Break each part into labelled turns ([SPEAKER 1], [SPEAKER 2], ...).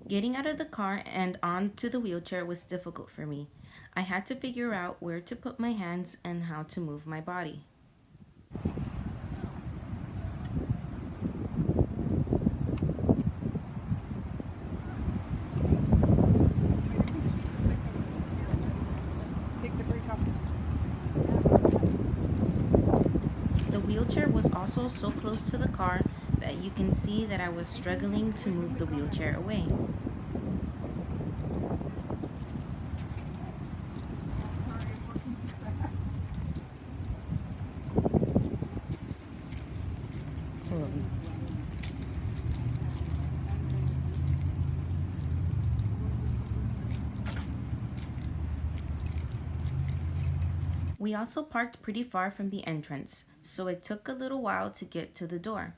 [SPEAKER 1] Getting out of the car and onto the wheelchair was difficult for me. I had to figure out where to put my hands and how to move my body.
[SPEAKER 2] Take the brake off.
[SPEAKER 1] The wheelchair was also so close to the car that you can see that I was struggling to move the wheelchair away. We also parked pretty far from the entrance, so it took a little while to get to the door.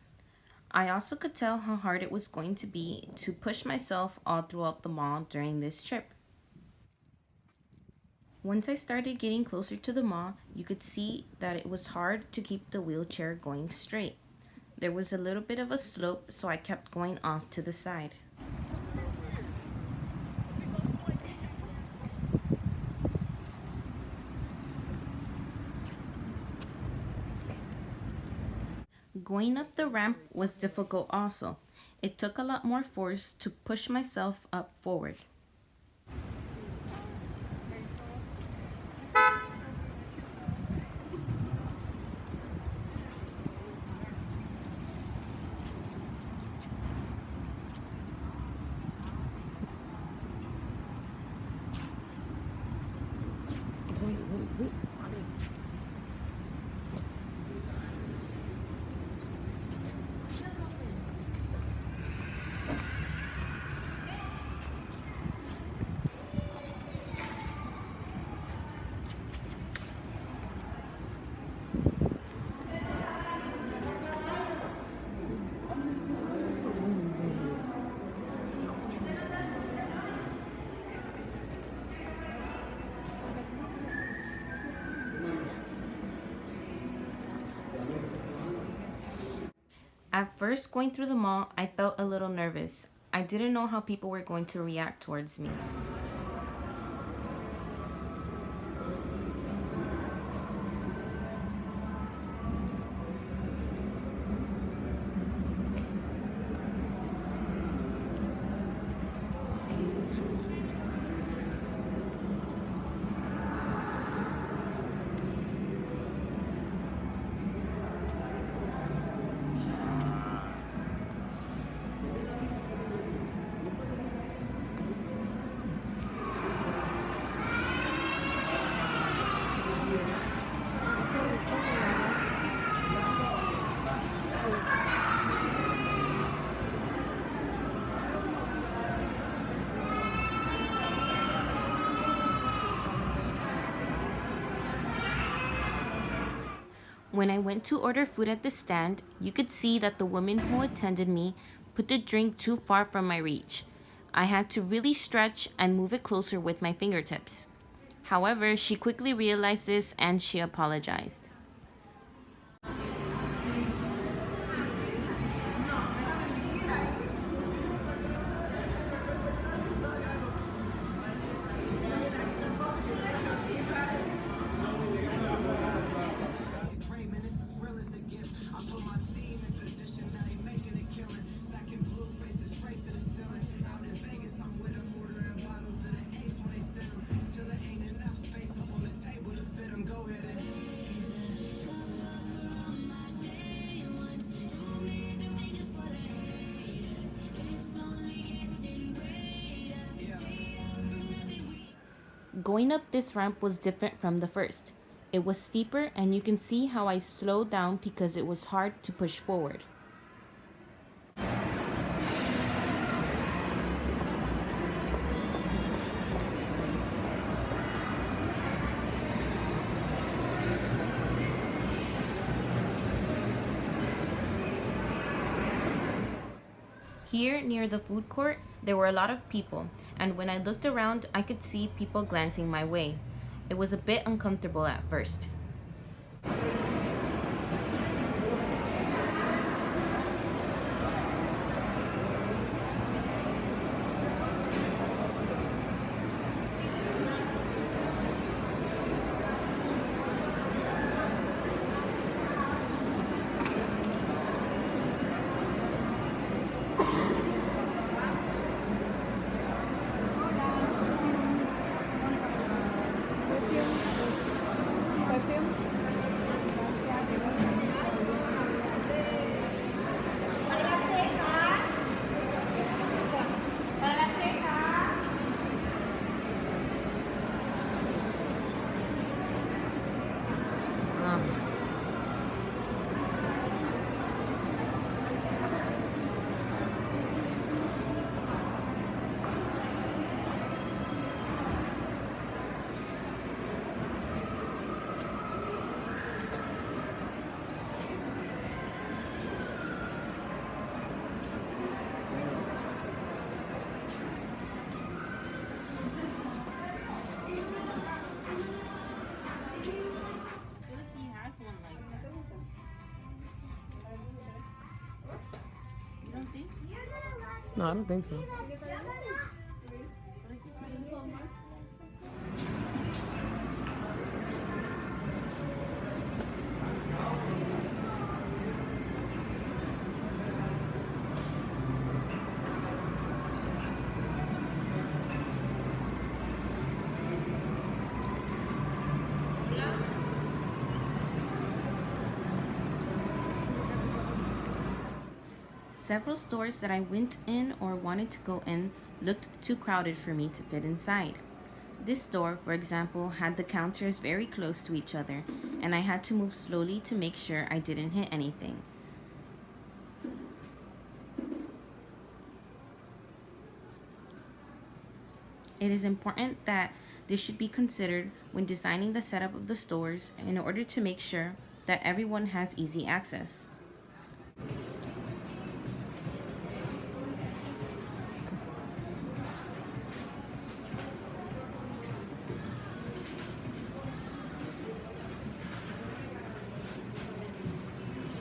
[SPEAKER 1] I also could tell how hard it was going to be to push myself all throughout the mall during this trip. Once I started getting closer to the mall, you could see that it was hard to keep the wheelchair going straight. There was a little bit of a slope, so I kept going off to the side. Going up the ramp was difficult also. It took a lot more force to push myself up forward. At first, going through the mall, I felt a little nervous. I didn't know how people were going to react towards me. When I went to order food at the stand, you could see that the woman who attended me put the drink too far from my reach. I had to really stretch and move it closer with my fingertips. However, she quickly realized this and she apologized. Going up this ramp was different from the first. It was steeper and you can see how I slowed down because it was hard to push forward. Here, near the food court, there were a lot of people, and when I looked around, I could see people glancing my way. It was a bit uncomfortable at first.
[SPEAKER 2] No, I don't think so.
[SPEAKER 1] Several stores that I went in or wanted to go in looked too crowded for me to fit inside. This store, for example, had the counters very close to each other, and I had to move slowly to make sure I didn't hit anything. It is important that this should be considered when designing the setup of the stores in order to make sure that everyone has easy access.